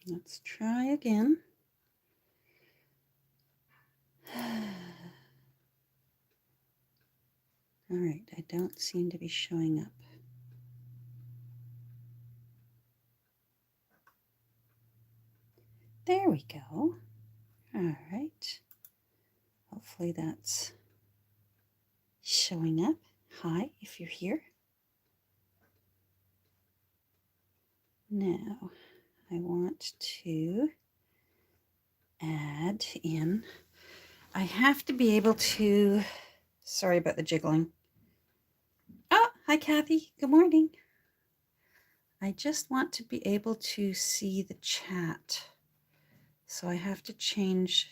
Let's try again. All right, I don't seem to be showing up. There we go. All right. Hopefully that's showing up. Hi, if you're here. Now, I want to add in, I have to be able to, sorry about the jiggling. Oh, hi Kathy, good morning. I just want to be able to see the chat. So I have to change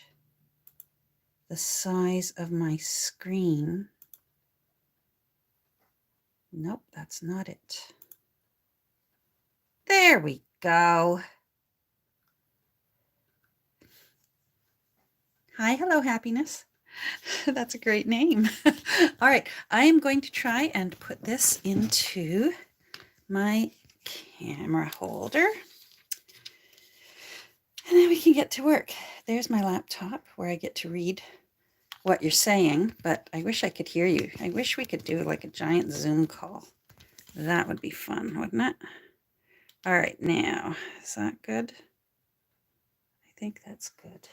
the size of my screen. Nope, that's not it. There we go. Hi, hello, happiness. That's a great name. All right, I am going to try and put this into my camera holder. And then we can get to work. There's my laptop where I get to read what you're saying, but I wish I could hear you. I wish we could do like a giant Zoom call. That would be fun, wouldn't it? All right, now, is that good? I think that's good.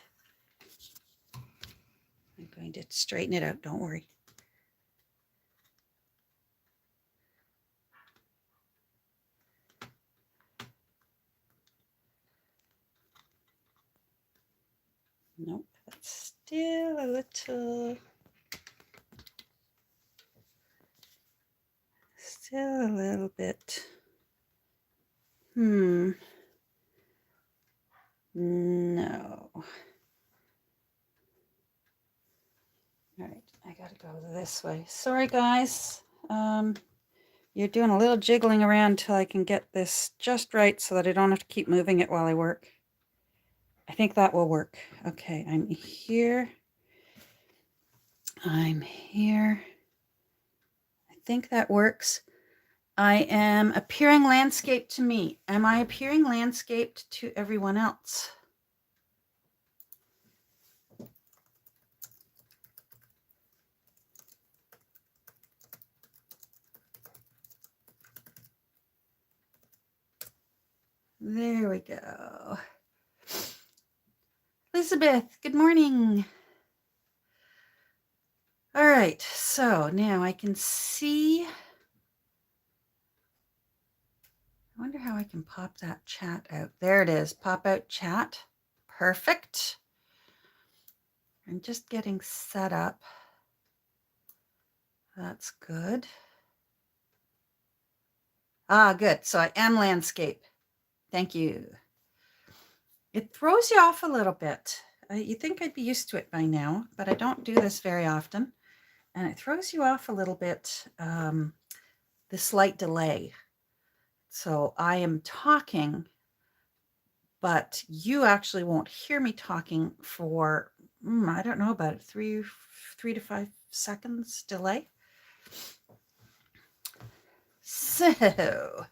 I'm going to straighten it out, don't worry. Nope, that's still a little bit. No. All right, I gotta go this way. Sorry, guys. You're doing a little jiggling around till I can get this just right so that I don't have to keep moving it while I work. I think that will work. Okay, I'm here. I'm here. I think that works. I am appearing landscape to me. Am I appearing landscaped to everyone else? There we go. Elizabeth, good morning. All right, so now I can see. I wonder how I can pop that chat out. There it is, pop out chat. Perfect. I'm just getting set up. That's good. Ah, good. So I am landscape. Thank you. It throws you off a little bit. You think I'd be used to it by now, but I don't do this very often. And it throws you off a little bit, the slight delay. So I am talking, but you actually won't hear me talking for, I don't know, about 3 to 5 seconds delay. So,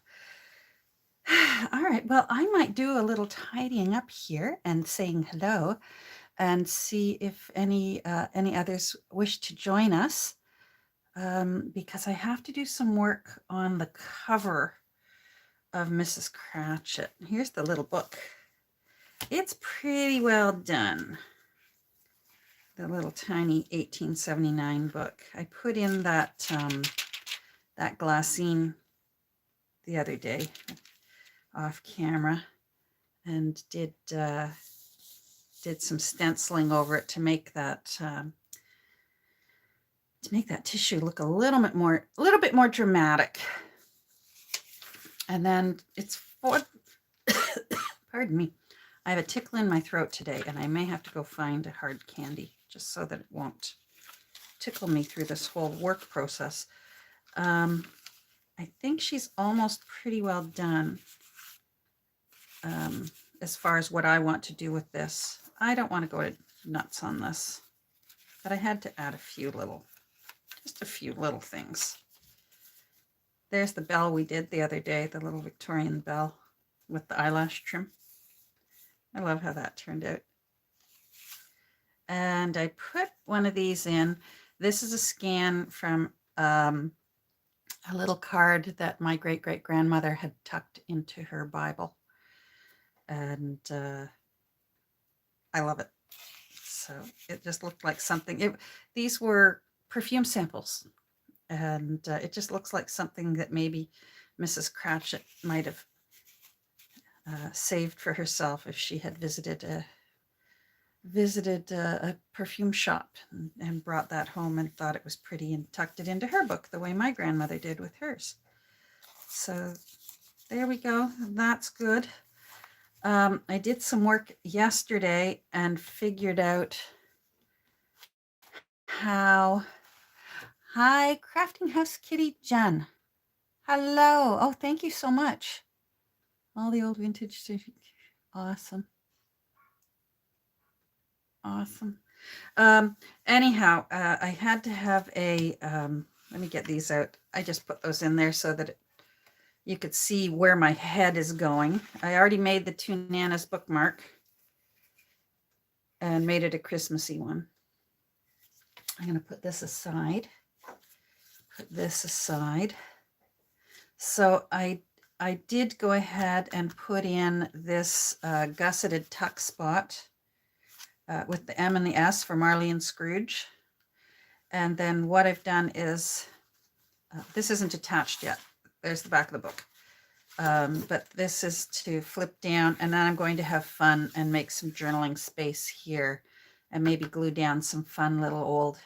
all right, well, I might do a little tidying up here and saying hello and see if any others wish to join us, because I have to do some work on the cover of Mrs. Cratchit. Here's the little book. It's pretty well done. The little tiny 1879 book. I put in that that glassine the other day off camera and did some stenciling over it to make that tissue look a little bit more dramatic. And then it's for pardon me. I have a tickle in my throat today, and I may have to go find a hard candy just so that it won't tickle me through this whole work process. I think she's almost pretty well done as far as what I want to do with this. I don't want to go nuts on this, but I had to add just a few little things. There's the bell we did the other day, the little Victorian bell with the eyelash trim. I love how that turned out. And I put one of these in. This is a scan from a little card that my great-great-grandmother had tucked into her Bible. And I love it. So it just looked like something. These were perfume samples. And it just looks like something that maybe Mrs. Cratchit might have saved for herself if she had visited a perfume shop and brought that home and thought it was pretty and tucked it into her book the way my grandmother did with hers. So there we go. That's good. I did some work yesterday and figured out how. Hi, Crafting House Kitty Jen. Hello. Oh, thank you so much. All the old vintage stuff. Awesome. Awesome. Anyhow, I had to have a, let me get these out. I just put those in there so that you could see where my head is going. I already made the Two Nanas bookmark and made it a Christmassy one. I'm going to put this aside. Put this aside. So I did go ahead and put in this gusseted tuck spot with the M and the S for Marley and Scrooge. And then what I've done is, this isn't attached yet. There's the back of the book. But this is to flip down, and then I'm going to have fun and make some journaling space here and maybe glue down some fun little old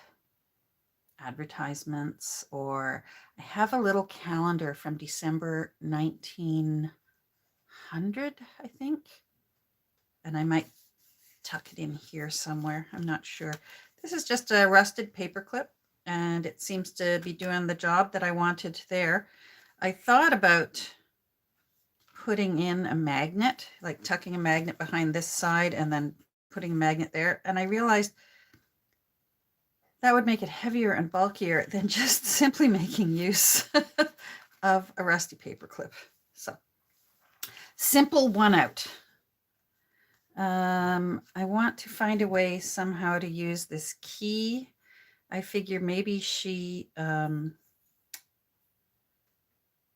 advertisements. Or I have a little calendar from December 1900, I think. And I might tuck it in here somewhere. I'm not sure. This is just a rusted paper clip, and it seems to be doing the job that I wanted there. I thought about putting in a magnet, like tucking a magnet behind this side and then putting a magnet there. And I realized that would make it heavier and bulkier than just simply making use of a rusty paper clip. So simple one out. I want to find a way somehow to use this key. I figure maybe she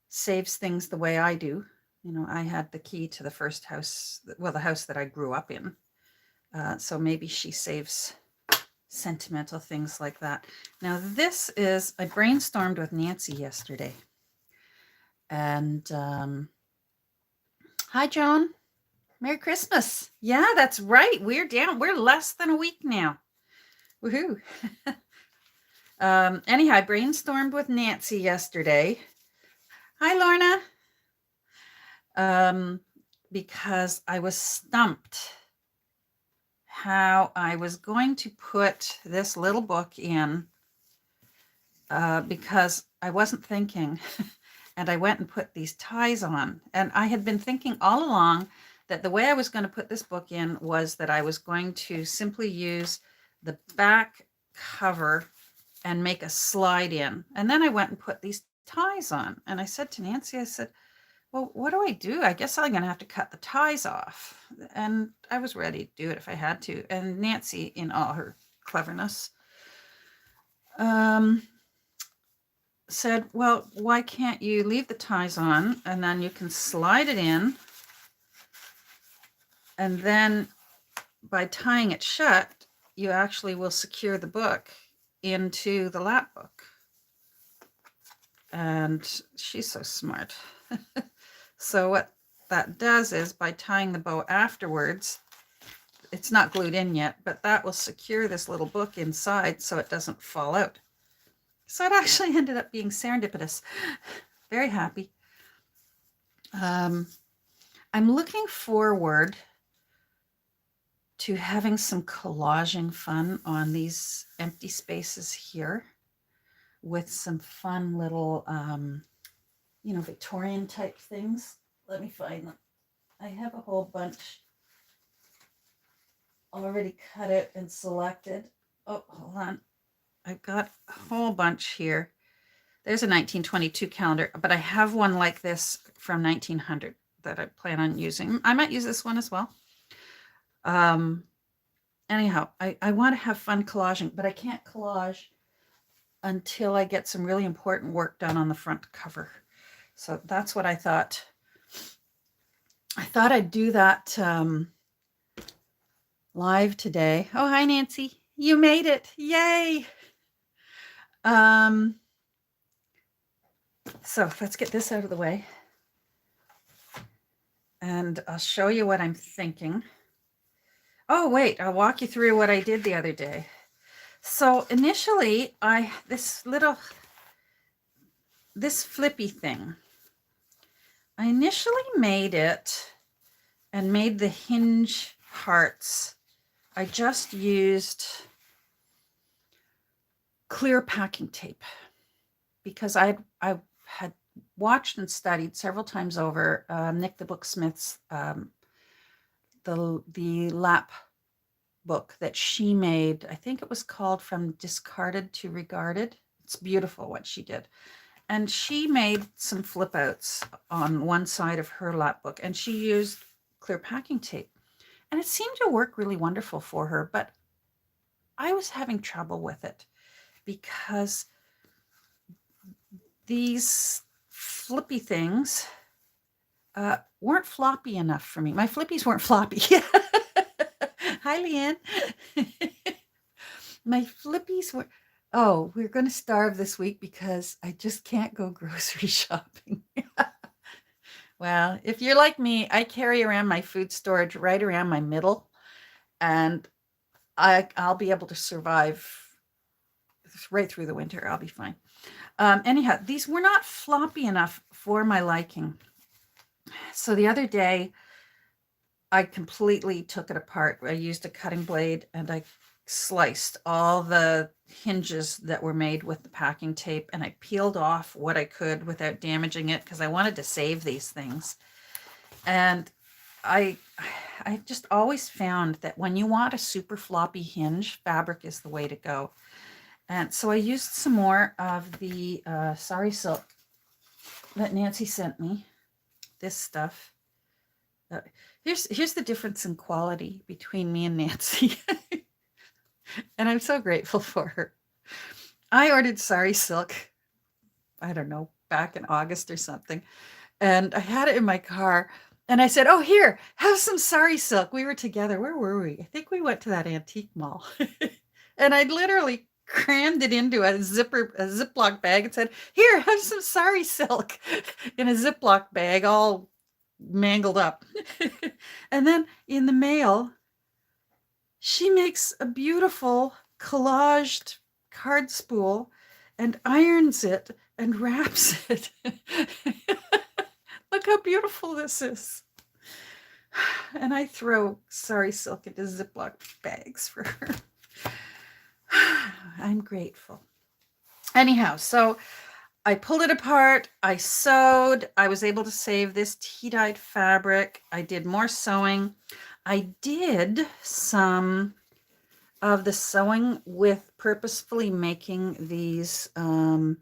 saves things the way I do. You know, I had the key to the first house, well, the house that I grew up in. So maybe she saves sentimental things like that. Now this is, I brainstormed with Nancy yesterday. And hi, Joan. Merry Christmas. Yeah, that's right. We're down. We're less than a week now. Woohoo. Anyhow, I brainstormed with Nancy yesterday. Hi, Lorna. Because I was stumped how I was going to put this little book in because I wasn't thinking. And I went and put these ties on. And I had been thinking all along that the way I was going to put this book in was that I was going to simply use the back cover and make a slide in. And then I went and put these ties on. And I said to Nancy, I said, well, what do I do? I guess I'm going to have to cut the ties off. And I was ready to do it if I had to. And Nancy, in all her cleverness, said, well, why can't you leave the ties on and then you can slide it in, and then by tying it shut, you actually will secure the book into the lap book. And she's so smart. So what that does is, by tying the bow afterwards, it's not glued in yet, but that will secure this little book inside so it doesn't fall out. So it actually ended up being serendipitous. Very happy. I'm looking forward to having some collaging fun on these empty spaces here with some fun little, you know, Victorian type things. Let me find them. I have a whole bunch already cut out and selected. Oh, hold on. I've got a whole bunch here. There's a 1922 calendar, but I have one like this from 1900 that I plan on using. I might use this one as well. Anyhow, I want to have fun collaging, but I can't collage until I get some really important work done on the front cover. So that's what I thought. I thought I'd do that live today. Oh, hi, Nancy. You made it. Yay. So let's get this out of the way. And I'll show you what I'm thinking. Oh, wait, I'll walk you through what I did the other day. So initially, this flippy thing, I initially made it and made the hinge hearts. I just used clear packing tape because I had watched and studied several times over Nick the Booksmith's the lap book that she made. I think it was called From Discarded to Regarded. It's beautiful what she did. And she made some flip outs on one side of her lap book, and she used clear packing tape. And it seemed to work really wonderful for her, but I was having trouble with it because these flippy things weren't floppy enough for me. My flippies weren't floppy. Hi, Leanne. My flippies were, oh, we're going to starve this week because I just can't go grocery shopping. Well, if you're like me, I carry around my food storage right around my middle, and I'll be able to survive right through the winter. I'll be fine. Anyhow, these were not floppy enough for my liking. So the other day, I completely took it apart. I used a cutting blade and I sliced all the hinges that were made with the packing tape, and I peeled off what I could without damaging it because I wanted to save these things. And I just always found that when you want a super floppy hinge, fabric is the way to go. And so I used some more of the sari silk that Nancy sent me. This stuff. Here's the difference in quality between me and Nancy. And I'm so grateful for her. I ordered sari silk, I don't know, back in August or something. And I had it in my car. And I said, oh, here, have some sari silk. We were together. Where were we? I think we went to that antique mall. And I literally crammed it into a Ziploc bag and said, here, have some sari silk in a Ziploc bag, all mangled up. And then in the mail, she makes a beautiful collaged card spool and irons it and wraps it. Look how beautiful this is. And I throw sari silk into Ziploc bags for her. I'm grateful. Anyhow, so I pulled it apart. I sewed. I was able to save this tea-dyed fabric. I did more sewing. I did some of the sewing with purposefully making these. I'd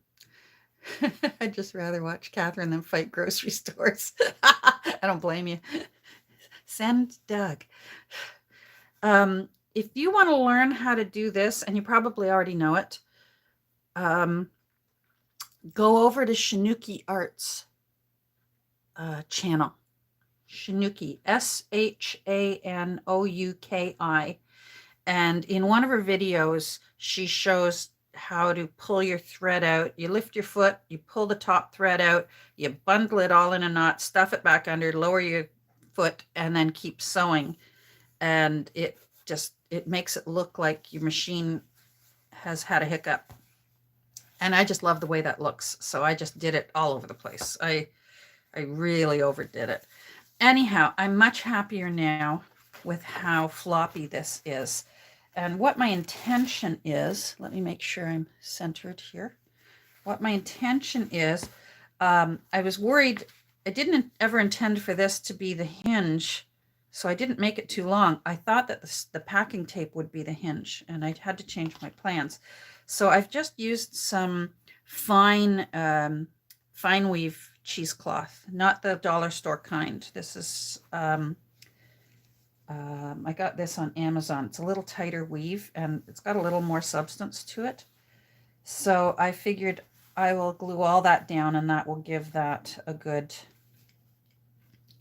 just rather watch Catherine than fight grocery stores. I don't blame you. Send Doug. If you want to learn how to do this, and you probably already know it, go over to Shanouki Art's channel. Shanouki, Shanouki. And in one of her videos, she shows how to pull your thread out. You lift your foot, you pull the top thread out, you bundle it all in a knot, stuff it back under, lower your foot, and then keep sewing. And it makes it look like your machine has had a hiccup. And I just love the way that looks. So I just did it all over the place. I really overdid it. Anyhow, I'm much happier now with how floppy this is. And what my intention is, let me make sure I'm centered here. What my intention is, I was worried, I didn't ever intend for this to be the hinge, so I didn't make it too long. I thought that the packing tape would be the hinge, and I had to change my plans. So I've just used some fine, fine weave cheesecloth, not the dollar store kind. This is, I got this on Amazon. It's a little tighter weave and it's got a little more substance to it. So I figured I will glue all that down and that will give that a good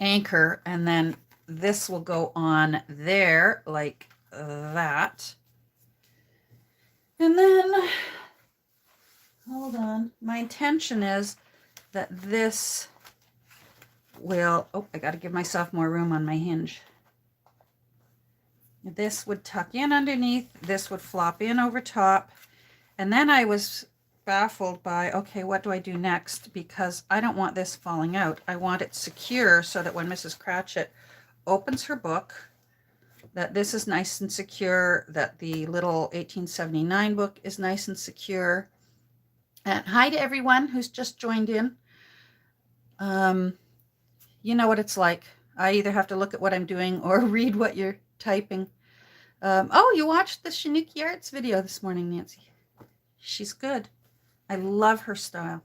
anchor. And then this will go on there like that. And then, hold on, my intention is that this will, oh, I got to give myself more room on my hinge. This would tuck in underneath, this would flop in over top. And then I was baffled by, okay, what do I do next? Because I don't want this falling out. I want it secure so that when Mrs. Cratchit opens her book, that this is nice and secure, that the little 1879 book is nice and secure. And hi to everyone who's just joined in. You know what it's like. I either have to look at what I'm doing or read what you're typing. Oh, you watched the Shanouki Arts video this morning, Nancy. She's good. I love her style.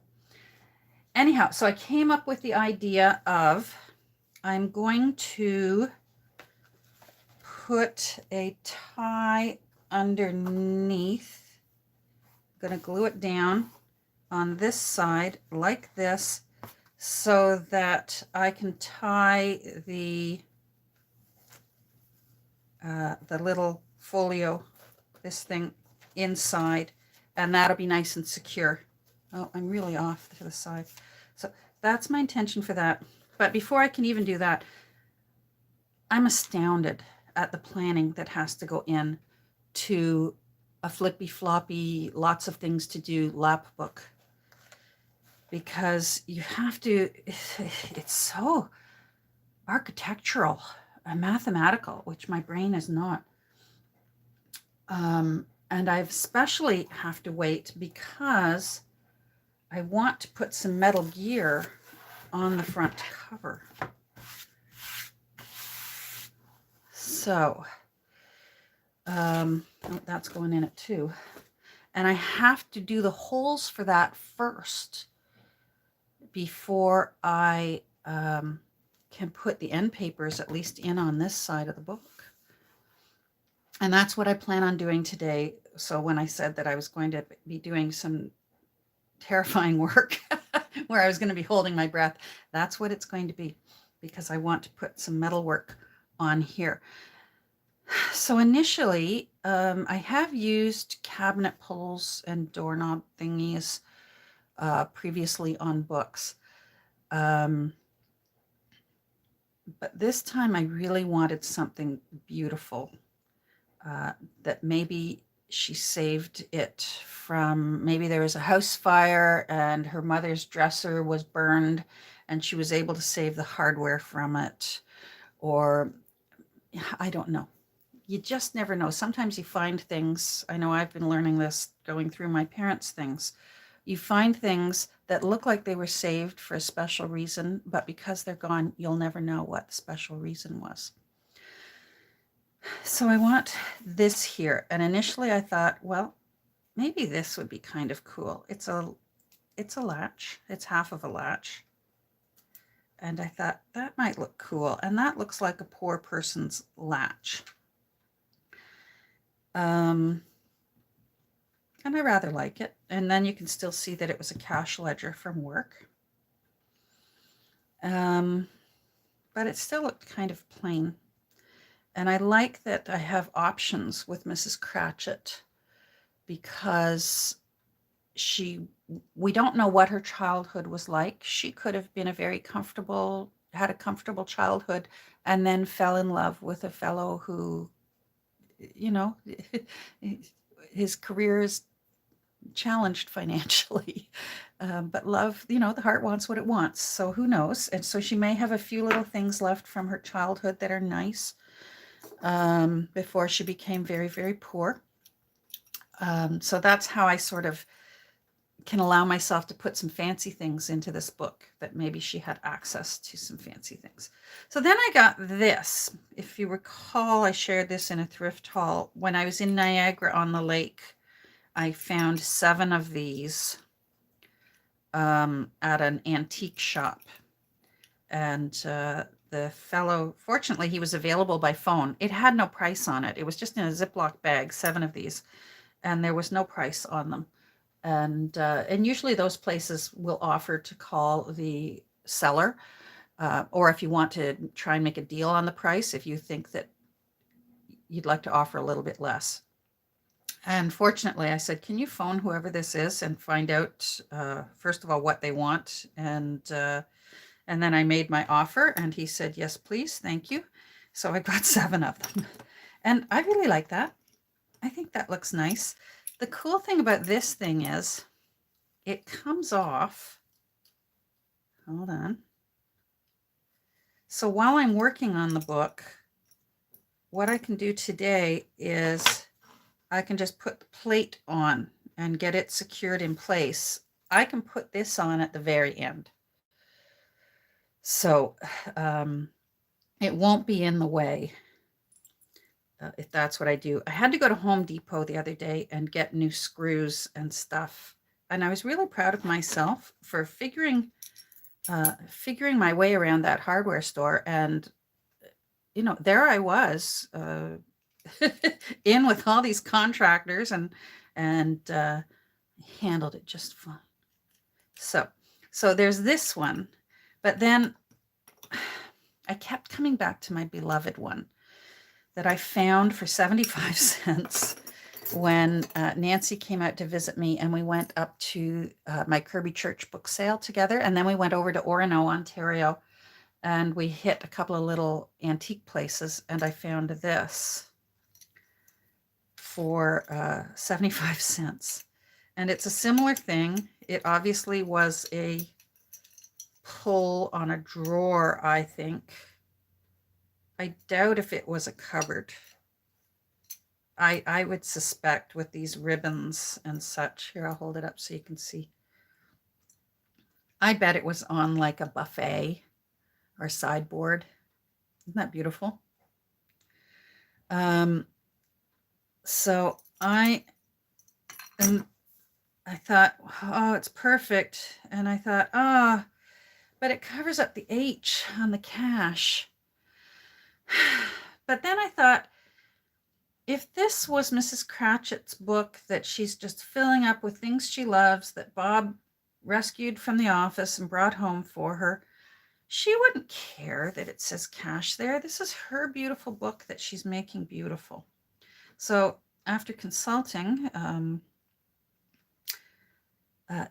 Anyhow, so I came up with the idea of I'm going to put a tie underneath. I'm going to glue it down on this side like this so that I can tie the little folio, this thing, inside, and that'll be nice and secure. Oh, I'm really off to the side. So that's my intention for that. But before I can even do that, I'm astounded at the planning that has to go in to a flippy floppy, lots of things to do lap book. Because you have to, it's so architectural and mathematical, which my brain is not. And I especially have to wait because I want to put some metal gear on the front cover. So, oh, that's going in it too. And I have to do the holes for that first before I can put the end papers at least in on this side of the book. And that's what I plan on doing today. So when I said that I was going to be doing some terrifying work where I was going to be holding my breath, that's what it's going to be, because I want to put some metal work on here. So initially, I have used cabinet pulls and doorknob thingies previously on books. But this time I really wanted something beautiful that maybe she saved it from, maybe there was a house fire and her mother's dresser was burned and she was able to save the hardware from it. Or I don't know. You just never know. Sometimes you find things, I know I've been learning this going through my parents' things. You find things that look like they were saved for a special reason, but because they're gone, you'll never know what the special reason was. So I want this here. And initially I thought, well, maybe this would be kind of cool. It's a latch. It's half of a latch. And I thought that might look cool. And that looks like a poor person's latch. And I rather like it. And then you can still see that it was a cash ledger from work. But it still looked kind of plain. And I like that I have options with Mrs. Cratchit because we don't know what her childhood was like. She could have been had a comfortable childhood and then fell in love with a fellow who, you know, his career is challenged financially. But love, you know, the heart wants what it wants. So who knows? And so she may have a few little things left from her childhood that are nice before she became very, very poor. So that's how I sort of can allow myself to put some fancy things into this book, that maybe she had access to some fancy things. So then I got this. If you recall, I shared this in a thrift haul. When I was in Niagara on the lake, I found 7 of these. at an antique shop. And the fellow, fortunately, he was available by phone. It had no price on it. It was just in a Ziploc bag, 7 of these, and there was no price on them. And usually those places will offer to call the seller, or if you want to try and make a deal on the price, if you think that you'd like to offer a little bit less. And fortunately, I said, "Can you phone whoever this is and find out, first of all, what they want?" And then I made my offer, and he said, "Yes, please, thank you." So I got 7 of them, and I really like that. I think that looks nice. The cool thing about this thing is it comes off. Hold on. So while I'm working on the book, what I can do today is I can just put the plate on and get it secured in place. I can put this on at the very end. So it won't be in the way if that's what I do. I had to go to Home Depot the other day and get new screws and stuff. And I was really proud of myself for figuring my way around that hardware store. And, there I was in with all these contractors and handled it just fine. So there's this one, but then I kept coming back to my beloved one that I found for 75 cents when Nancy came out to visit me, and we went up to my Kirby Church book sale together, and then we went over to Orono, Ontario, and we hit a couple of little antique places, and I found this for 75 cents. And it's a similar thing. It obviously was a pull on a drawer, I think. I doubt if it was a cupboard. I would suspect with these ribbons and such. Here, I'll hold it up so you can see. I bet it was on like a buffet or sideboard. Isn't that beautiful? So I thought, oh, it's perfect. And I thought, but it covers up the H on the cash. But then I thought, if this was Mrs. Cratchit's book that she's just filling up with things she loves that Bob rescued from the office and brought home for her, she wouldn't care that it says cash there. This is her beautiful book that she's making beautiful. So after consulting,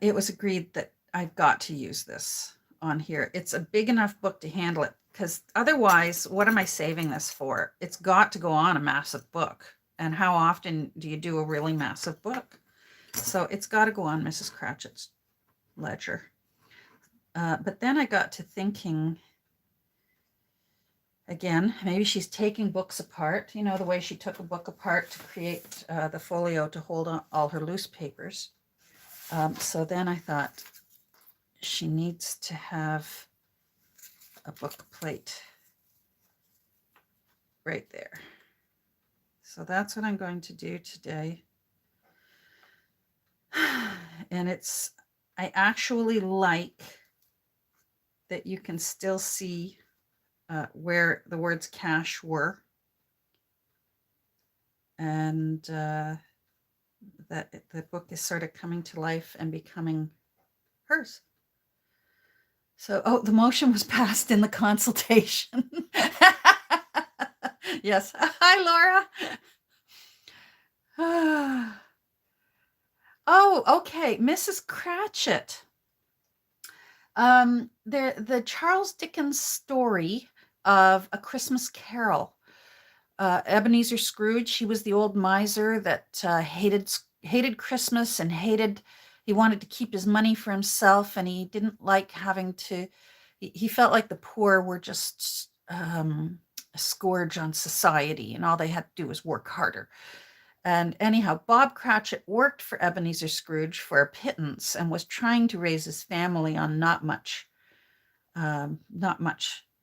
it was agreed that I've got to use this on here. It's a big enough book to handle it, because otherwise, what am I saving this for? It's got to go on a massive book. And how often do you do a really massive book? So it's got to go on Mrs. Cratchit's ledger. But then I got to thinking, again, maybe she's taking books apart, the way she took a book apart to create the folio to hold on all her loose papers. So then I thought she needs to have a book plate right there. So that's what I'm going to do today. And I actually like that you can still see where the words cash were. And that the book is sort of coming to life and becoming hers. So, the motion was passed in the consultation. Yes. Hi, Laura. Oh, okay. Mrs. Cratchit. The Charles Dickens story of A Christmas Carol. Ebenezer Scrooge, he was the old miser that hated Christmas and he wanted to keep his money for himself, and he didn't like having to, he felt like the poor were just a scourge on society, and all they had to do was work harder. And anyhow, Bob Cratchit worked for Ebenezer Scrooge for a pittance and was trying to raise his family on not much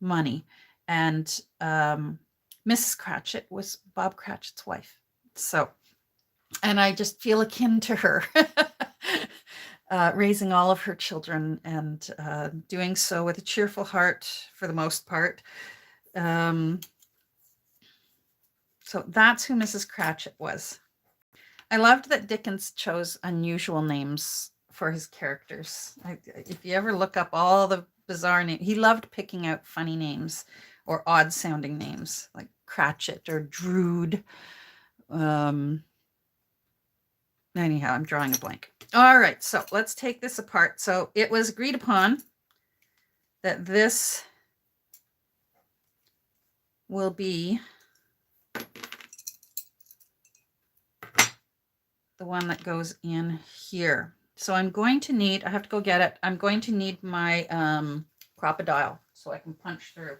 money. And Mrs. Cratchit was Bob Cratchit's wife. So, and I just feel akin to her. raising all of her children and doing so with a cheerful heart for the most part. So that's who Mrs. Cratchit was. I loved that Dickens chose unusual names for his characters. If you ever look up all the bizarre names, he loved picking out funny names or odd sounding names like Cratchit or Drood. Anyhow, I'm drawing a blank. All right, so let's take this apart. So it was agreed upon that this will be the one that goes in here. So I'm going to need, I have to go get it. I'm going to need my crocodile so I can punch through.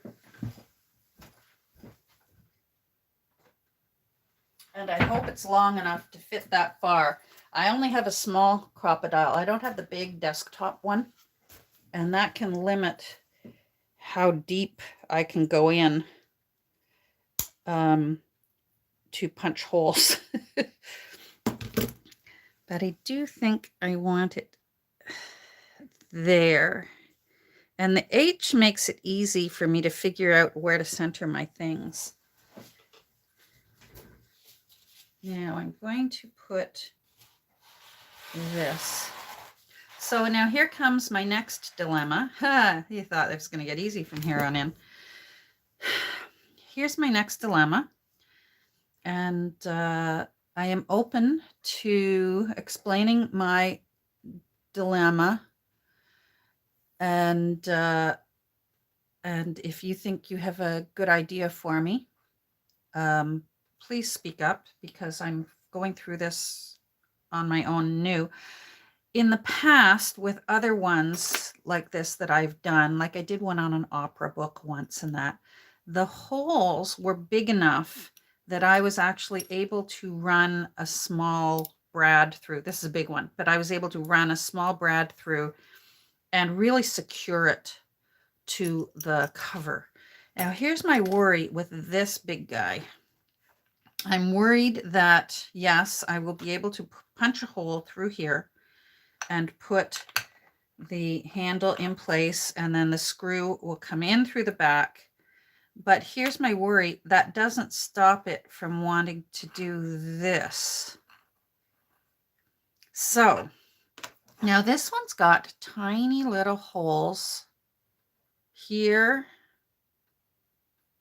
And I hope it's long enough to fit that far. I only have a small crocodile. I don't have the big desktop one. And that can limit how deep I can go in to punch holes. But I do think I want it there. And the H makes it easy for me to figure out where to center my things. Now I'm going to put this. So now here comes my next dilemma. You thought it was going to get easy from here on in. Here's my next dilemma. And I am open to explaining my dilemma. And if you think you have a good idea for me, please speak up, because I'm going through this on my own new. In the past, with other ones like this that I've done, like I did one on an opera book once, and that the holes were big enough that I was actually able to run a small brad through. This is a big one, but I was able to run a small brad through and really secure it to the cover. Now, here's my worry with this big guy. I'm worried that, yes, I will be able to punch a hole through here and put the handle in place, and then the screw will come in through the back. But here's my worry. That doesn't stop it from wanting to do this. So now this one's got tiny little holes here,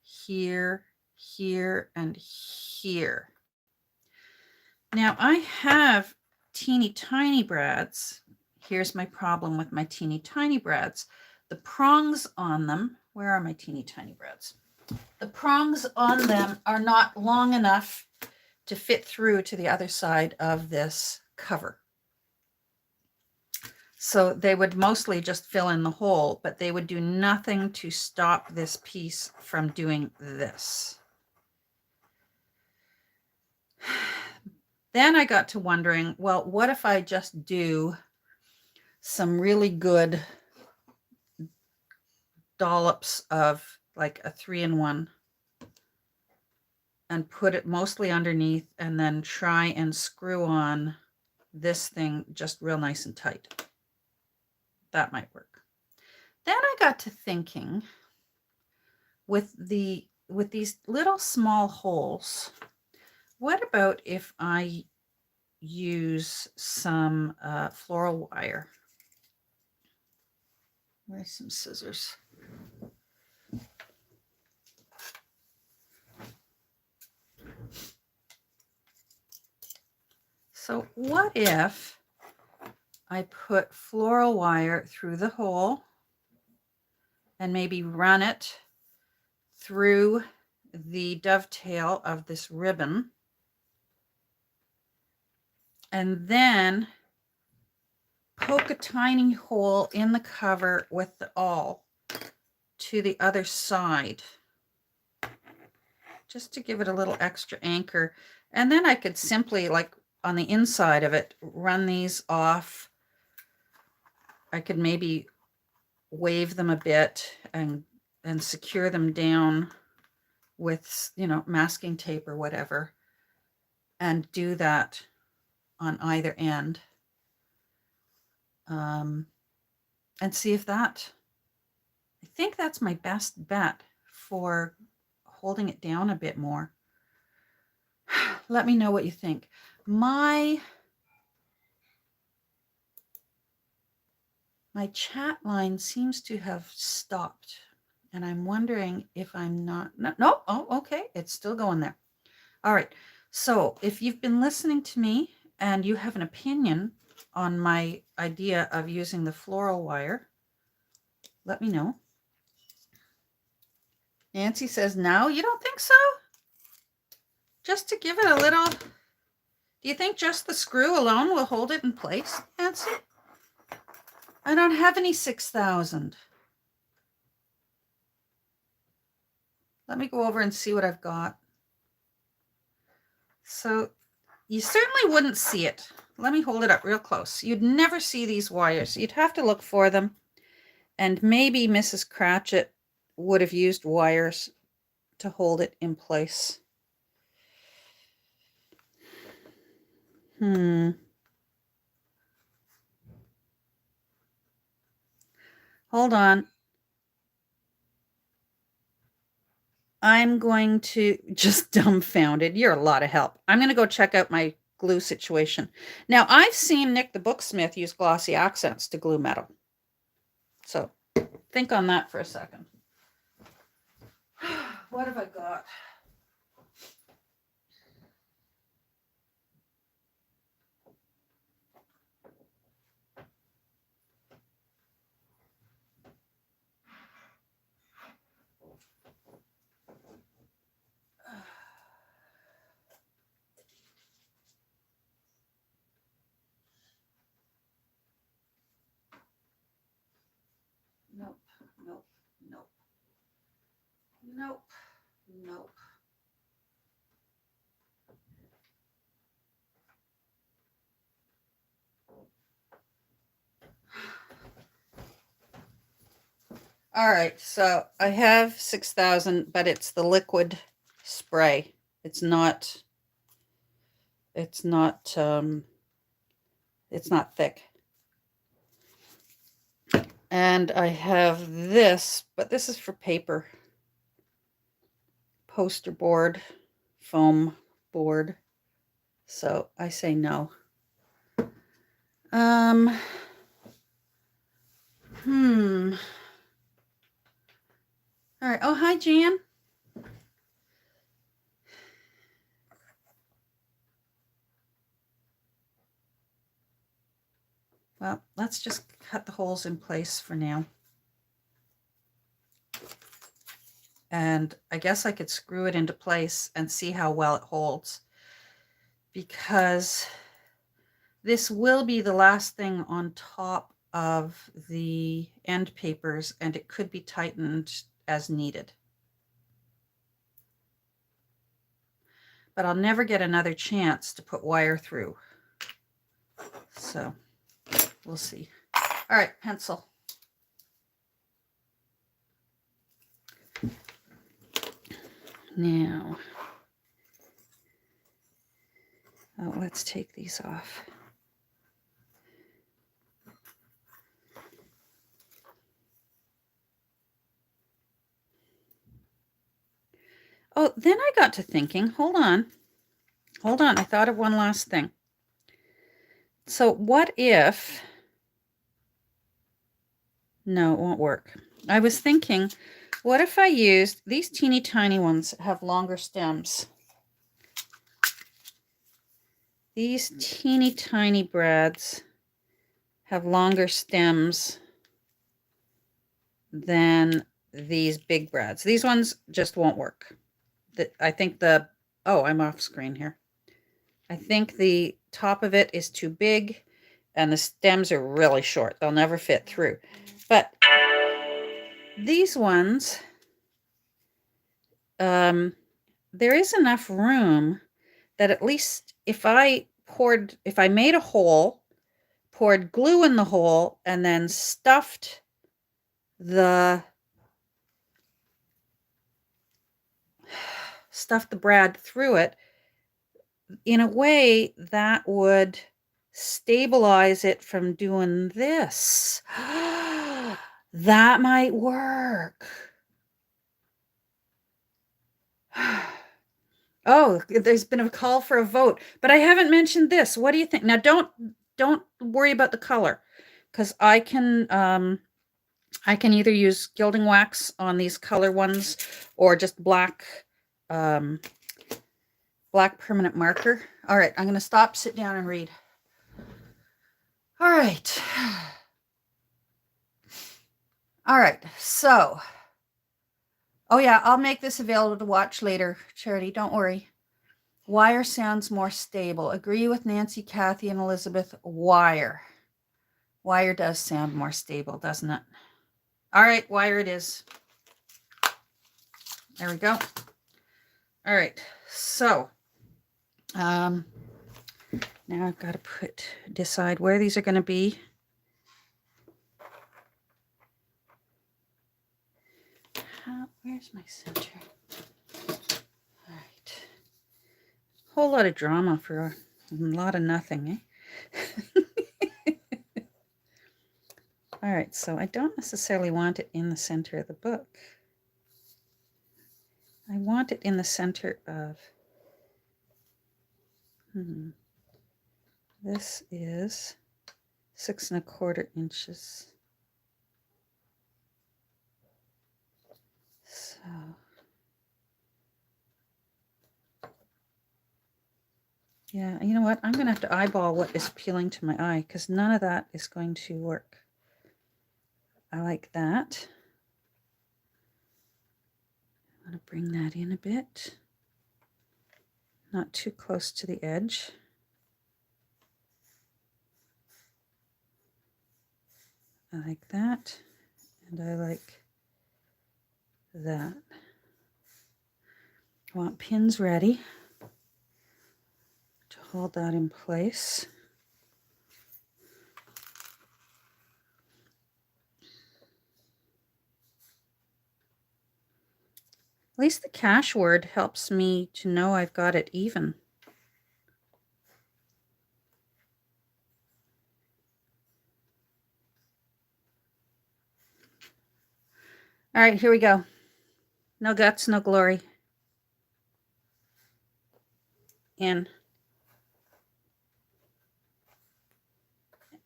here, here, and here. Now I have teeny tiny brads. Here's my problem with my teeny tiny brads. The prongs on them, where are my teeny tiny brads? The prongs on them are not long enough to fit through to the other side of this cover. So they would mostly just fill in the hole, but they would do nothing to stop this piece from doing this. Then I got to wondering, well, what if I just do some really good dollops of like a 3-in-1 and put it mostly underneath, and then try and screw on this thing just real nice and tight. That might work. Then I got to thinking, with these little small holes, what about if I use some floral wire? Where's some scissors? So what if I put floral wire through the hole and maybe run it through the dovetail of this ribbon, and then poke a tiny hole in the cover with the awl to the other side, just to give it a little extra anchor. And then I could simply, like on the inside of it, run these off. I could maybe wave them a bit and secure them down with, you know, masking tape or whatever, and do that on either end. and see if that, I think that's my best bet for holding it down a bit more. Let me know what you think. My chat line seems to have stopped, and I'm wondering if I'm not, no, oh, okay, it's still going there. All right, so if you've been listening to me and you have an opinion on my idea of using the floral wire, let me know. Nancy says, no, you don't think so? Just to give it a little, do you think just the screw alone will hold it in place, Nancy? I don't have any 6,000. Let me go over and see what I've got. So you certainly wouldn't see it. Let me hold it up real close. You'd never see these wires. You'd have to look for them. And maybe Mrs. Cratchit would have used wires to hold it in place. Hold on. I'm going to, just dumbfounded. You're a lot of help. I'm going to go check out my glue situation. Now, I've seen Nick the Booksmith use glossy accents to glue metal. So think on that for a second. What have I got? Nope, nope, nope, nope, nope. All right, so I have 6,000, but it's the liquid spray. It's not thick. And I have this, but this is for paper. Poster board, foam board. So I say no. All right. Oh, hi, Jan. Well, let's just cut the holes in place for now. And I guess I could screw it into place and see how well it holds, because this will be the last thing on top of the end papers, and it could be tightened as needed. But I'll never get another chance to put wire through. So we'll see. All right, pencil. Now, let's take these off. Oh, then I got to thinking, hold on. I thought of one last thing. So what if, no, it won't work. I was thinking, what if I used, these teeny tiny ones have longer stems. These teeny tiny brads have longer stems than these big brads. These ones just won't work. I think I'm off screen here. I think the top of it is too big and the stems are really short. They'll never fit through. But these ones, there is enough room that at least if I made a hole, poured glue in the hole, and then stuffed the brad through it, in a way that would stabilize it from doing this. That might work. Oh, there's been a call for a vote, but I haven't mentioned this. What do you think? Now, don't worry about the color, because I can either use gilding wax on these color ones or just black black permanent marker. All right, I'm going to stop, sit down, and read. All right. All right, so, oh yeah, I'll make this available to watch later, Charity, don't worry. Wire sounds more stable. Agree with Nancy, Kathy, and Elizabeth. Wire. Wire does sound more stable, doesn't it? All right, wire it is. There we go. All right, so now I've got to decide where these are going to be. Where's my center? All right. Whole lot of drama for a lot of nothing, eh? All right, so I don't necessarily want it in the center of the book. I want it in the center of, this is 6 1/4 inches. So, yeah, you know what? I'm going to have to eyeball what is appealing to my eye, because none of that is going to work. I like that. I want to bring that in a bit. Not too close to the edge. I like that. And I like that. I want pins ready to hold that in place. At least the cash word helps me to know I've got it even. All right, here we go. No guts, no glory. In.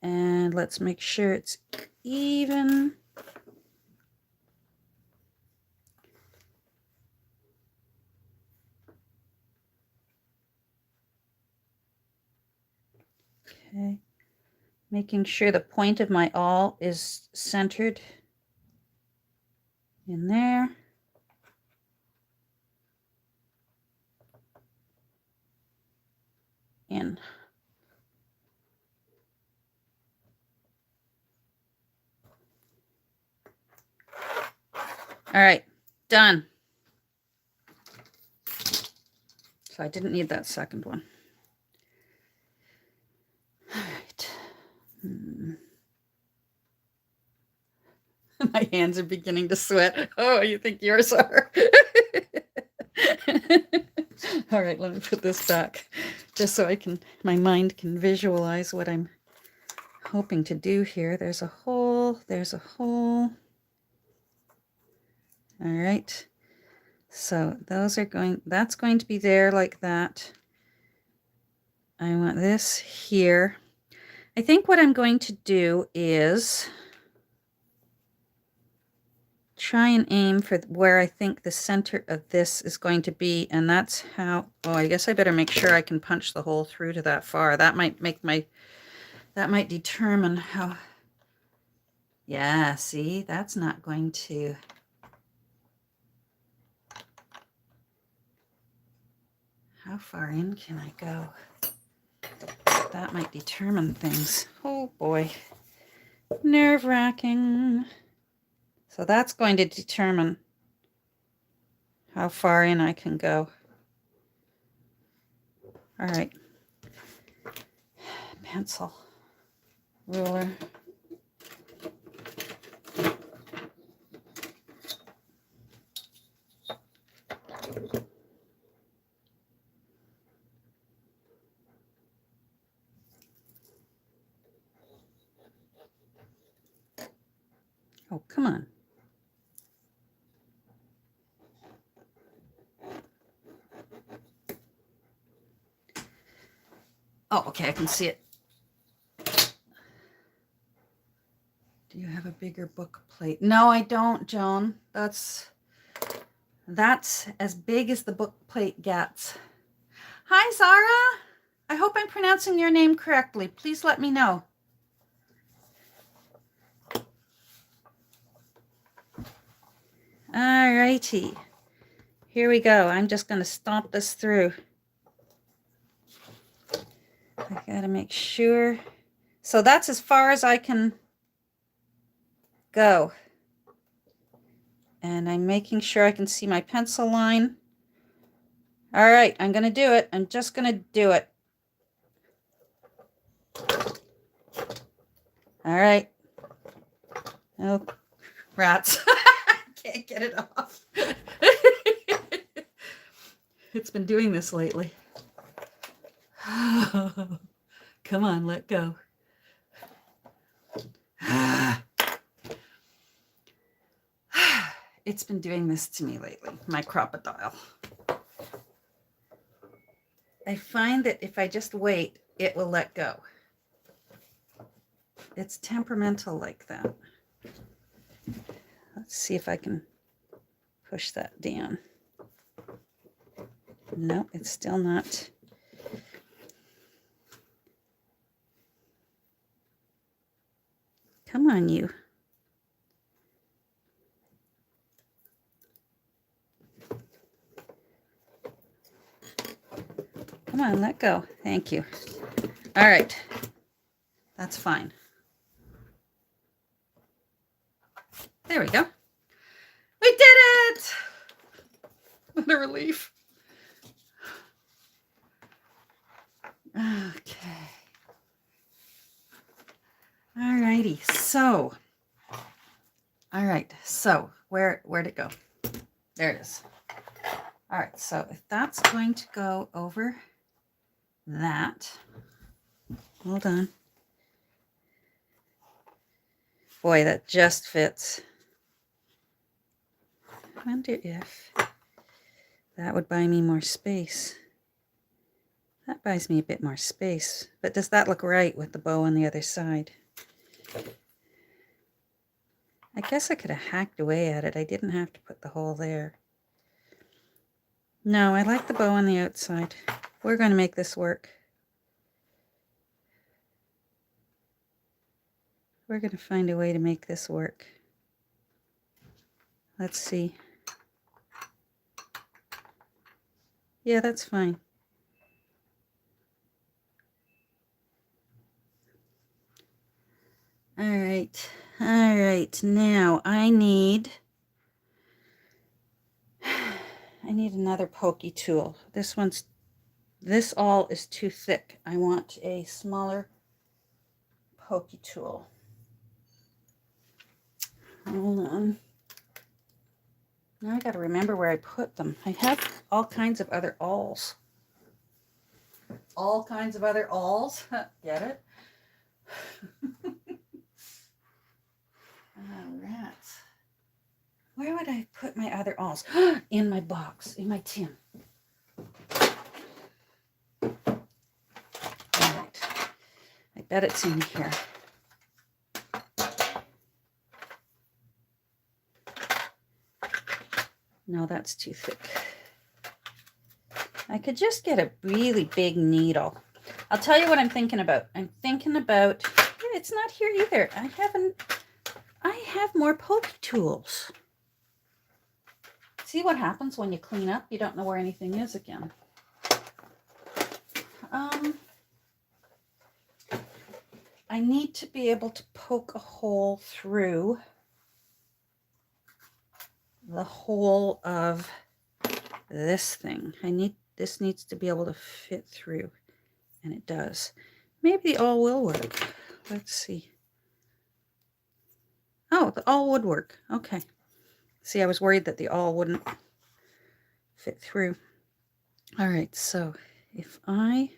And let's make sure it's even. Okay. Making sure the point of my awl is centered in there. In. All right, done. So I didn't need that second one. All right. My hands are beginning to sweat. Oh, you think yours are? All right, let me put this back just so my mind can visualize what I'm hoping to do here. There's a hole, there's a hole. All right. So those are that's going to be there like that. I want this here. I think what I'm going to do is try and aim for where I think the center of this is going to be, and that's how, oh, I guess I better make sure I can punch the hole through to that far. That might determine how, yeah, see, that's not going to, how far in can I go? That might determine things. Oh boy, nerve-wracking. So that's going to determine how far in I can go. All right, pencil, ruler. Oh, come on. Oh, okay, I can see it. Do you have a bigger book plate? No, I don't, Joan. That's as big as the book plate gets. Hi, Zara. I hope I'm pronouncing your name correctly. Please let me know. All righty. Here we go. I'm just going to stomp this through. I got to make sure. So that's as far as I can go. And I'm making sure I can see my pencil line. All right, I'm going to do it. I'm just going to do it. All right. Oh, rats. Can't get it off. It's been doing this lately. Come on, let go. It's been doing this to me lately, my crocodile. I find that if I just wait, it will let go. It's temperamental like that. Let's see if I can push that down. No, it's still not. Come on, you. Come on, let go. Thank you. All right. That's fine. There we go. We did it! What a relief. Okay. All righty. So, all right. So, where'd it go? There it is. All right. So, if that's going to go over that, hold on. Boy, that just fits. I wonder if that would buy me more space. That buys me a bit more space. But does that look right with the bow on the other side? I guess I could have hacked away at it. I didn't have to put the hole there. No, I like the bow on the outside. We're going to make this work. We're going to find a way to make this work. Let's see. Yeah, that's fine. All right. All right. Now I need another pokey tool. This awl is too thick. I want a smaller pokey tool. Hold on. Now I got to remember where I put them. I have all kinds of other awls. All kinds of other awls. Get it? Rats. Where would I put my other awls? In my box, in my tin. All right. I bet it's in here. No, that's too thick. I could just get a really big needle. I'll tell you what I'm thinking about. I'm thinking about, it's not here either. I have more poke tools. See what happens when you clean up? You don't know where anything is again. I need to be able to poke a hole through the whole of this thing. This needs to be able to fit through, and it does. Maybe the awl will work. Let's see. Oh, the awl would work. Okay. See, I was worried that the awl wouldn't fit through. All right, so if I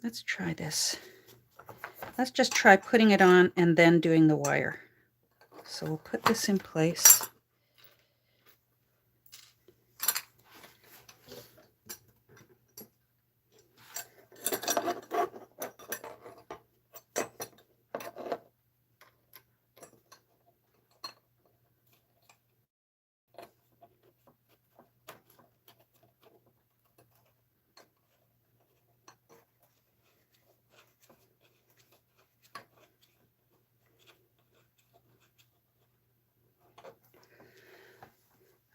Let's try this. Let's just try putting it on and then doing the wire. So we'll put this in place.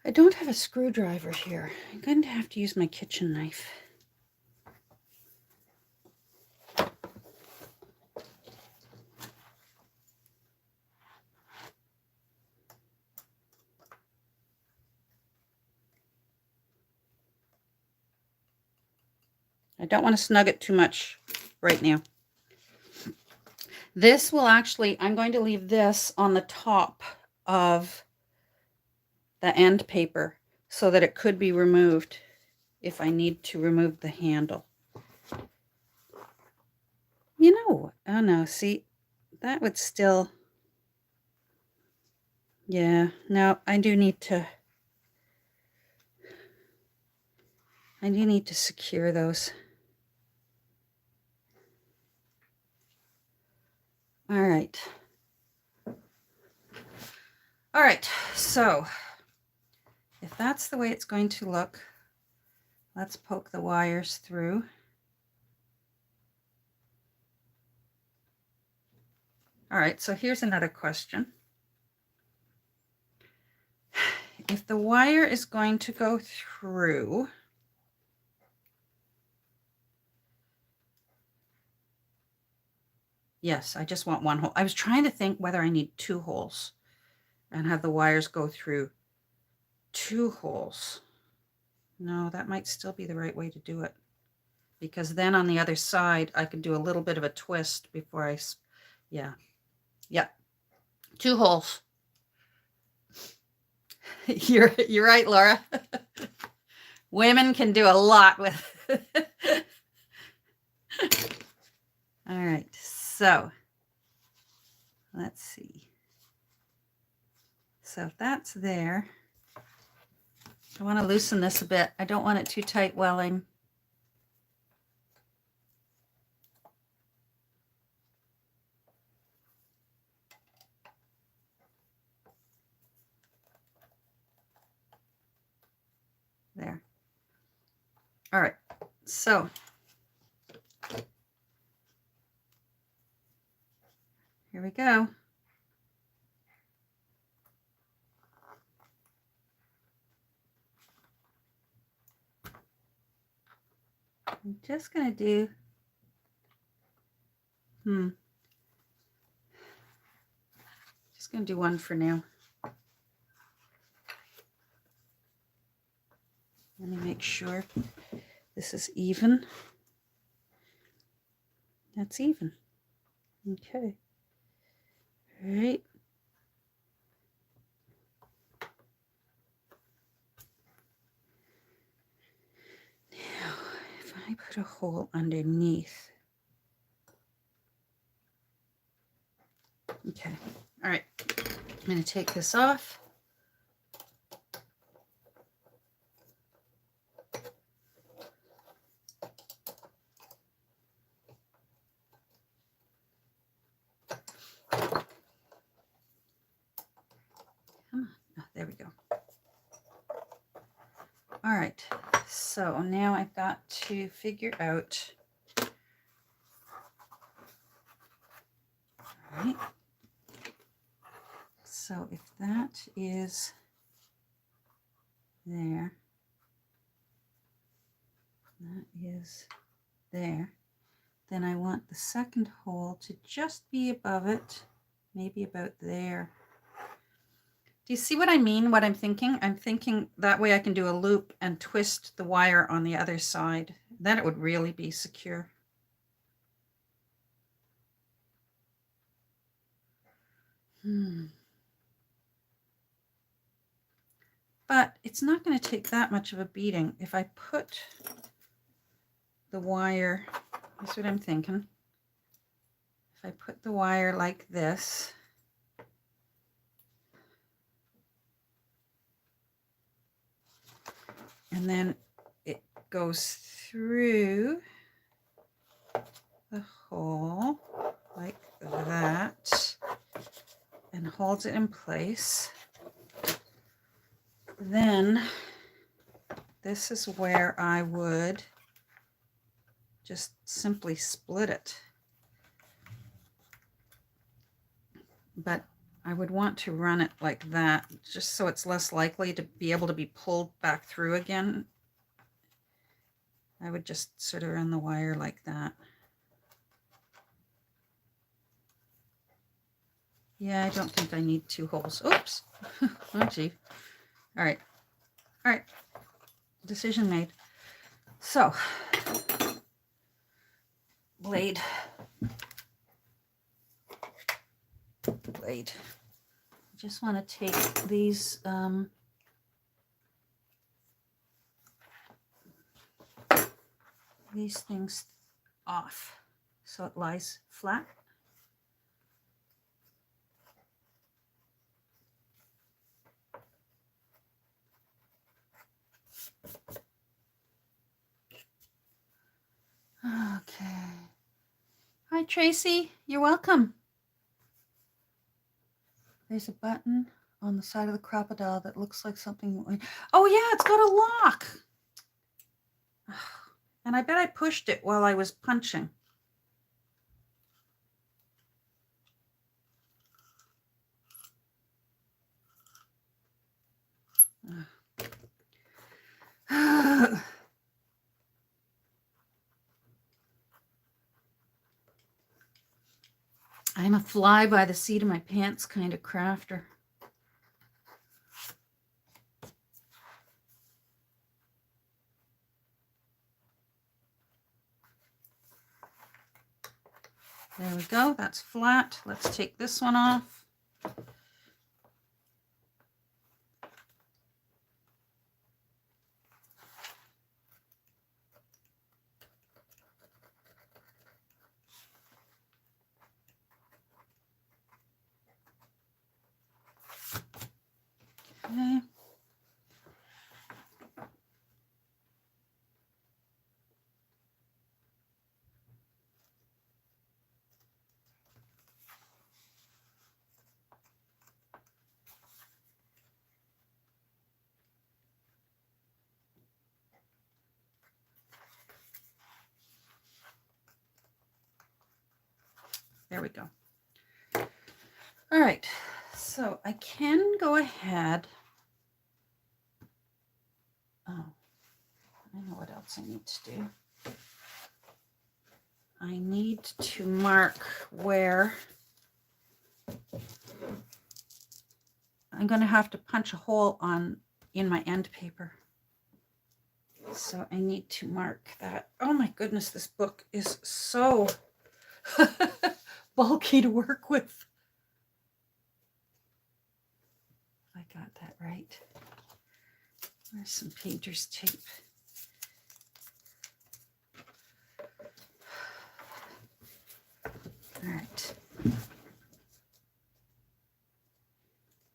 I don't have a screwdriver here. I'm going to have to use my kitchen knife. I don't want to snug it too much right now. This will actually, I'm going to leave this on the top of the end paper so that it could be removed if I need to remove the handle. You know, oh no, see, that would still, yeah, no, I do need to secure those. All right. All right, so if that's the way it's going to look, let's poke the wires through. All right, so here's another question. If the wire is going to go through, yes, I just want one hole. I was trying to think whether I need 2 holes and have the wires go through 2 holes. No, that might still be the right way to do it, because then on the other side, I could do a little bit of a twist before I, yeah, 2 holes. You're right, Laura. Women can do a lot with. All right, so let's see. So if that's there, I want to loosen this a bit. I don't want it too tight welling. There. All right, so here we go. I'm just going to do, just going to do one for now. Let me make sure this is even. That's even. Okay. All right. Now, if I put a hole underneath. Okay. All right. I'm going to take this off. Come on. Oh, there we go. All right. So now I've got to figure out. All right. So if that is there, that is there, then I want the second hole to just be above it, maybe about there. Do you see what I mean, what I'm thinking? I'm thinking that way I can do a loop and twist the wire on the other side. Then it would really be secure. But it's not going to take that much of a beating if I put the wire That's what I'm thinking. If I put the wire like this, and then it goes through the hole like that and holds it in place, then this is where I would just simply split it. But I would want to run it like that, just so it's less likely to be able to be pulled back through again. I would just sort of run the wire like that. Yeah, I don't think I need 2 holes. Oops. Oh, gee. All right. All right. Decision made. So, blade. I just want to take these things off so it lies flat. Okay. Hi, Tracy. You're welcome. There's a button on the side of the crocodile that looks like something. Oh, yeah, it's got a lock. And I bet I pushed it while I was punching. I'm a fly by the seat of my pants kind of crafter. There we go. That's flat. Let's take this one off. Okay. There we go. All right, so I can go ahead. Oh, I know what else I need to do. I need to mark where I'm going to have to punch a hole in my end paper. So I need to mark that. Oh my goodness, this book is so bulky to work with. I got that right. There's some painter's tape. All right.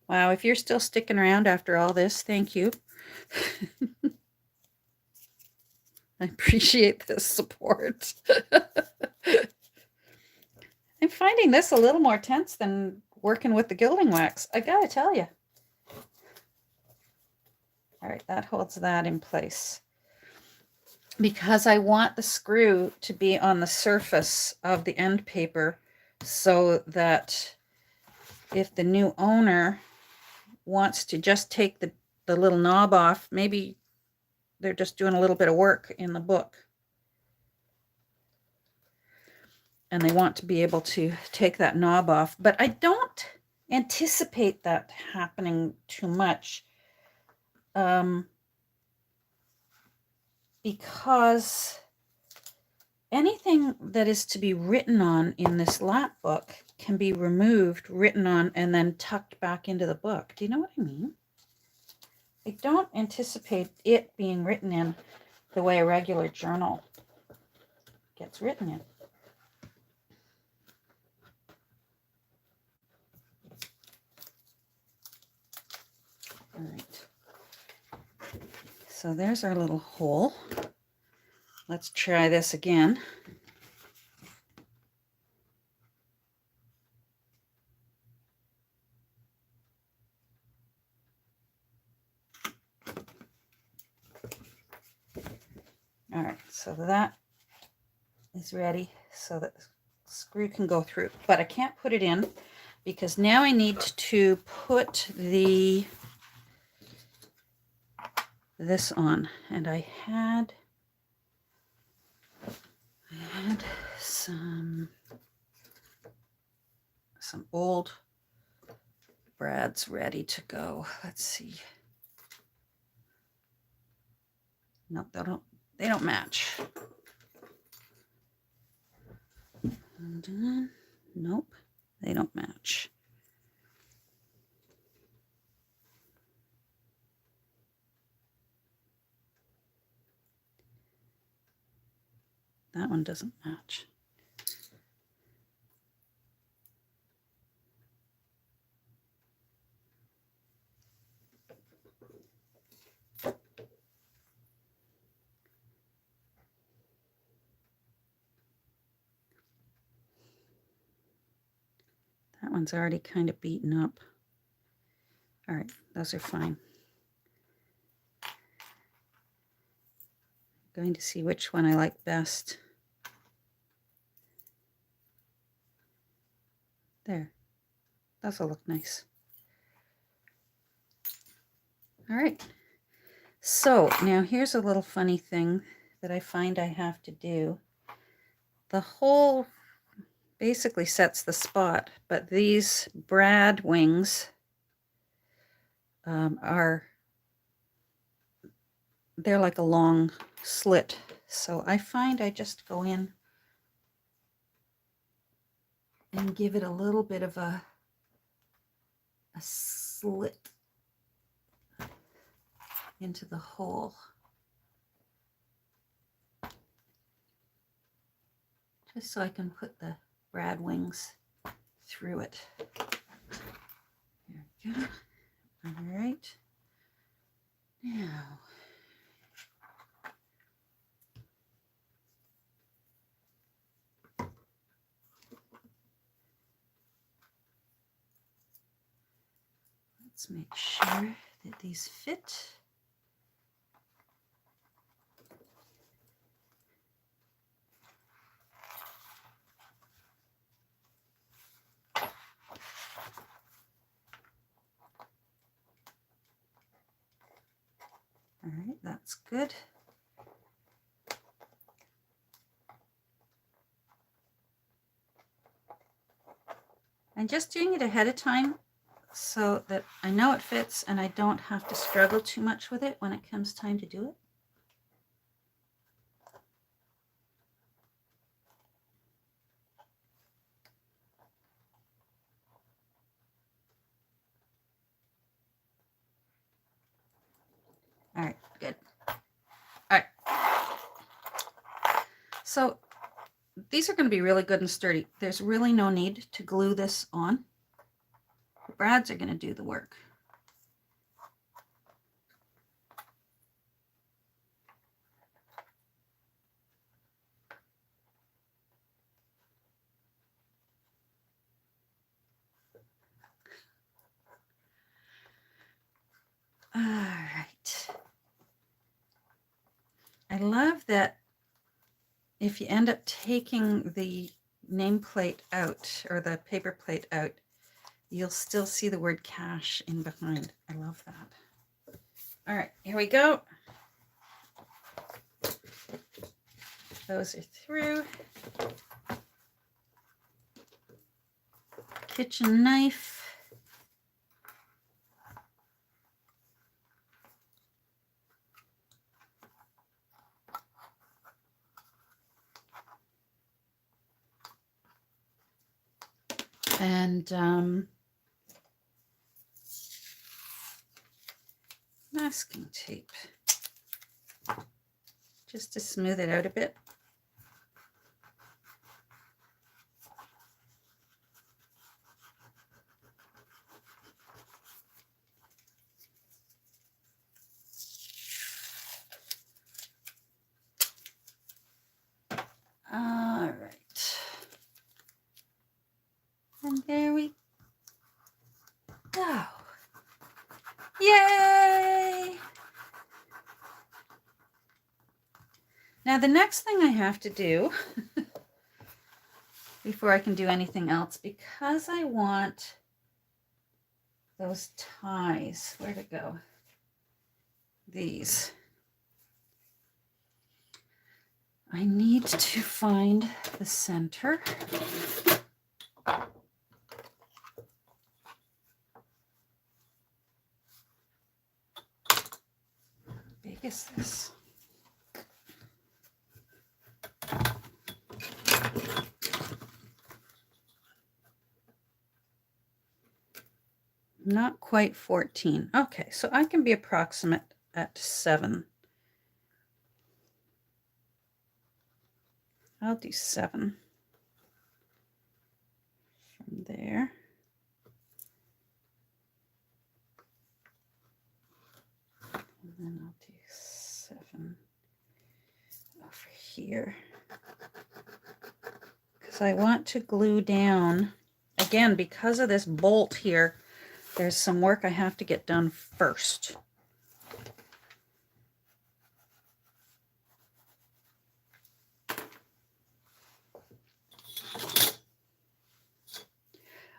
Wow, if you're still sticking around after all this, thank you. I appreciate this support. I'm finding this a little more tense than working with the gilding wax, I gotta tell you. All right, that holds that in place. Because I want the screw to be on the surface of the end paper so that if the new owner wants to just take the little knob off, maybe they're just doing a little bit of work in the book and they want to be able to take that knob off. But I don't anticipate that happening too much because anything that is to be written on in this lap book can be removed, written on, and then tucked back into the book. Do you know what I mean? I don't anticipate it being written in the way a regular journal gets written in. All right. So there's our little hole. Let's try this again. All right, so that is ready so that the screw can go through, but I can't put it in because now I need to put this on, and I had some old brads ready to go. Let's see. Nope, they don't match. And, nope, they don't match. That one doesn't match. That one's already kind of beaten up. All right, those are fine. I'm going to see which one I like best. There, those will look nice. All right, so now here's a little funny thing that I find I have to do. The hole basically sets the spot, but these brad wings they're like a long slit. So I find I just go in and give it a little bit of a slit into the hole. Just so I can put the brad wings through it. There we go. All right. Now, let's make sure that these fit. All right, that's good. I'm just doing it ahead of time so that I know it fits and I don't have to struggle too much with it when it comes time to do it. All right, good. All right. So these are going to be really good and sturdy. There's really no need to glue this on. The brads are going to do the work. All right. I love that if you end up taking the nameplate out or the paper plate out, you'll still see the word cash in behind. I love that. All right, here we go. Those are through. Kitchen knife. And masking tape, just to smooth it out a bit. Now the next thing I have to do before I can do anything else, because I want those ties, where'd it go? These. I need to find the center. How big is this? Not quite 14. Okay, so I can be approximate at 7. I'll do 7 from there. And then I'll do 7 over here. Because I want to glue down, again, because of this bolt here, there's some work I have to get done first.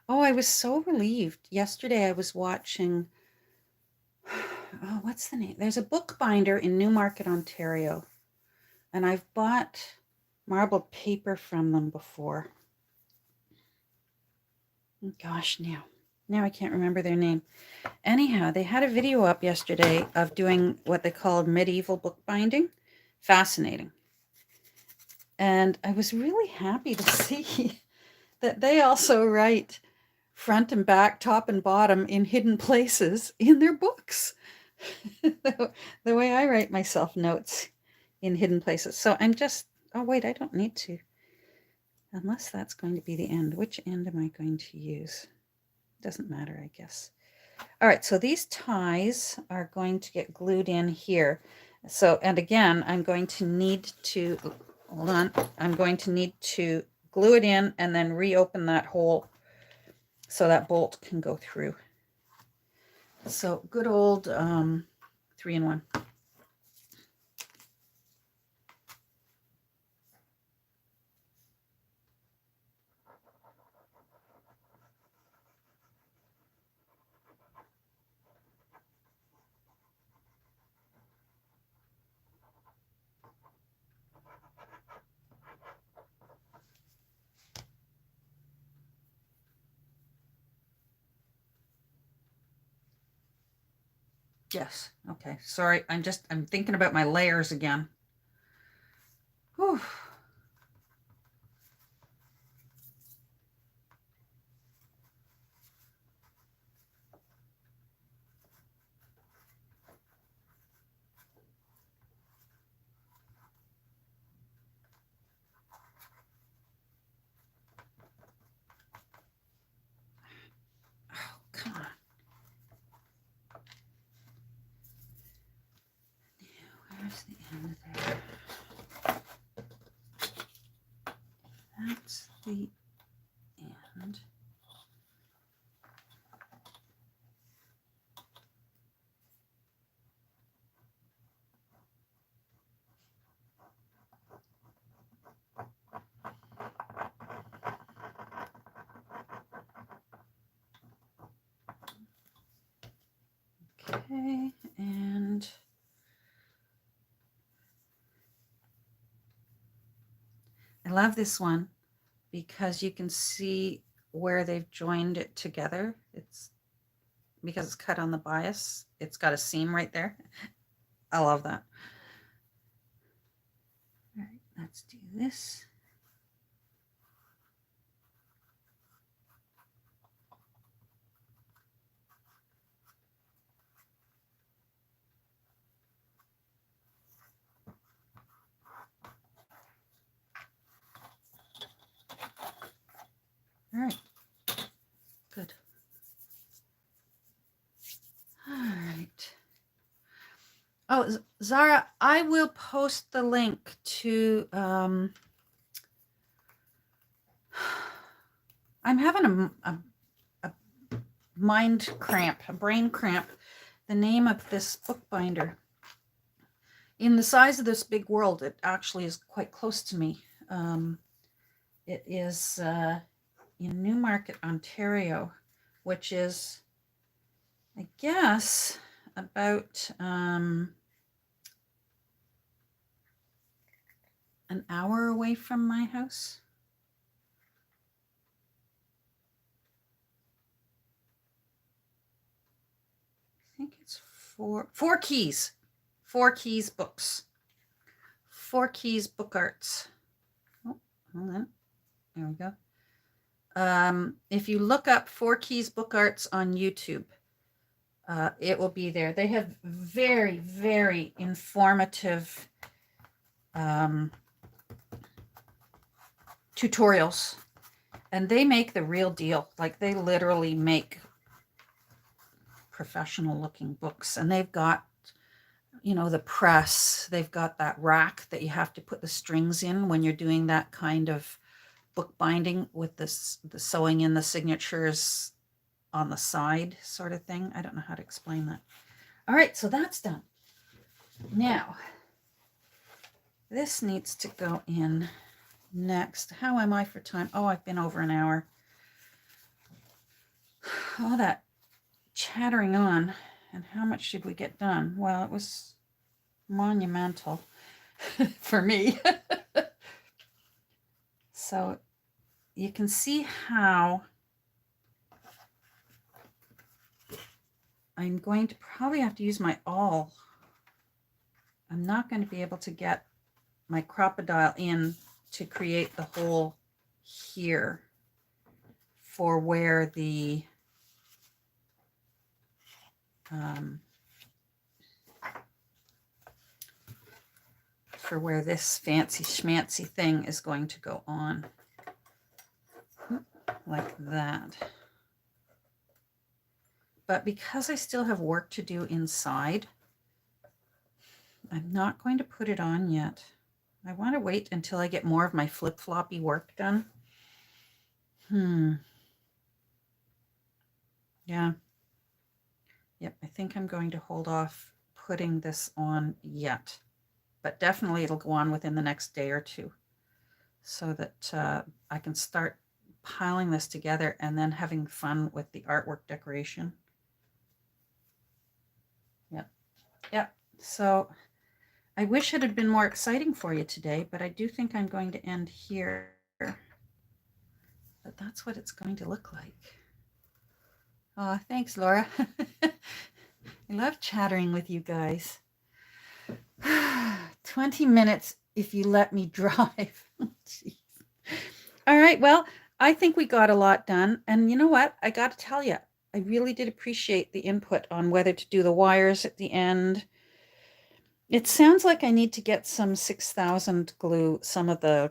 Oh, I was so relieved. Yesterday I was watching, oh, what's the name? There's a bookbinder in Newmarket, Ontario. And I've bought marbled paper from them before. Gosh, now I can't remember their name. Anyhow, they had a video up yesterday of doing what they called medieval bookbinding. Fascinating. And I was really happy to see that they also write front and back, top and bottom in hidden places in their books. The way I write myself notes in hidden places. So I'm just, oh wait, I don't need to. Unless that's going to be the end. Which end am I going to use? Doesn't matter, I guess. All right, so these ties are going to get glued in here. So, and again, I'm going to need to, hold on, I'm going to need to glue it in and then reopen that hole so that bolt can go through. So good old 3-in-1. Yes. Okay. Sorry. I'm thinking about my layers again. Whew. Oh, come on. Where's the end there? That's the end. Okay, and I love this one because you can see where they've joined it together. It's because it's cut on the bias. It's got a seam right there. I love that. All right, let's do this. All right, good. All right. Oh, Zara, I will post the link to, I'm having a mind cramp, a brain cramp, the name of this bookbinder. in the size of this big world, it actually is quite close to me. It is in Newmarket, Ontario, which is, I guess, about an hour away from my house. I think it's Four Keys. Four Keys Books. Four Keys Book Arts. Oh, hold on. There we go. If you look up Four Keys Book Arts on YouTube, it will be there. They have very, very informative tutorials, and they make the real deal. Like, they literally make professional looking books, and they've got, you know, the press. They've got that rack that you have to put the strings in when you're doing that kind of bookbinding with the sewing in the signatures on the side sort of thing. I don't know how to explain that. All right, so that's done. Now, this needs to go in next. How am I for time? Oh, I've been over an hour. All that chattering on, and how much did we get done? Well, it was monumental for me. So you can see how I'm going to probably have to use my awl. I'm not going to be able to get my crocodile in to create the hole here for where the for where this fancy schmancy thing is going to go on, like that. But because I still have work to do inside, I'm not going to put it on yet. I want to wait until I get more of my flip-floppy work done. Yeah. Yep, I think I'm going to hold off putting this on yet. But definitely it'll go on within the next day or two, so that I can start piling this together and then having fun with the artwork decoration. Yep. So I wish it had been more exciting for you today, but I do think I'm going to end here. But that's what it's going to look like. Oh, thanks, Laura. I love chattering with you guys. 20 minutes if you let me drive. All right, well, I think we got a lot done. And you know what? I got to tell you, I really did appreciate the input on whether to do the wires at the end. It sounds like I need to get some 6000 glue, some of the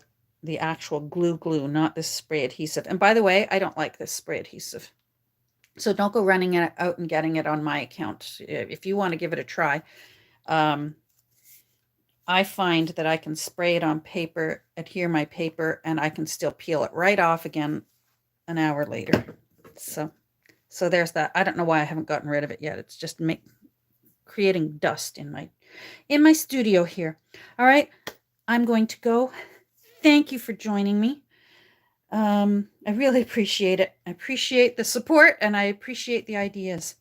actual glue, not this spray adhesive. And by the way, I don't like this spray adhesive. So don't go running it out and getting it on my account. If you want to give it a try, I find that I can spray it on paper, adhere my paper, and I can still peel it right off again an hour later. So there's that. I don't know why I haven't gotten rid of it yet. It's just creating dust in my studio here. All right, I'm going to go. Thank you for joining me. I really appreciate it. I appreciate the support, and I appreciate the ideas.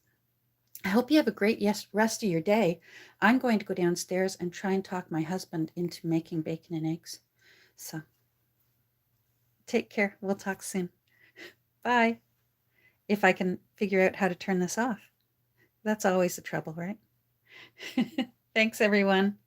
I hope you have a great rest of your day. I'm going to go downstairs and try and talk my husband into making bacon and eggs. So take care. We'll talk soon. Bye. If I can figure out how to turn this off. That's always the trouble, right? Thanks, everyone.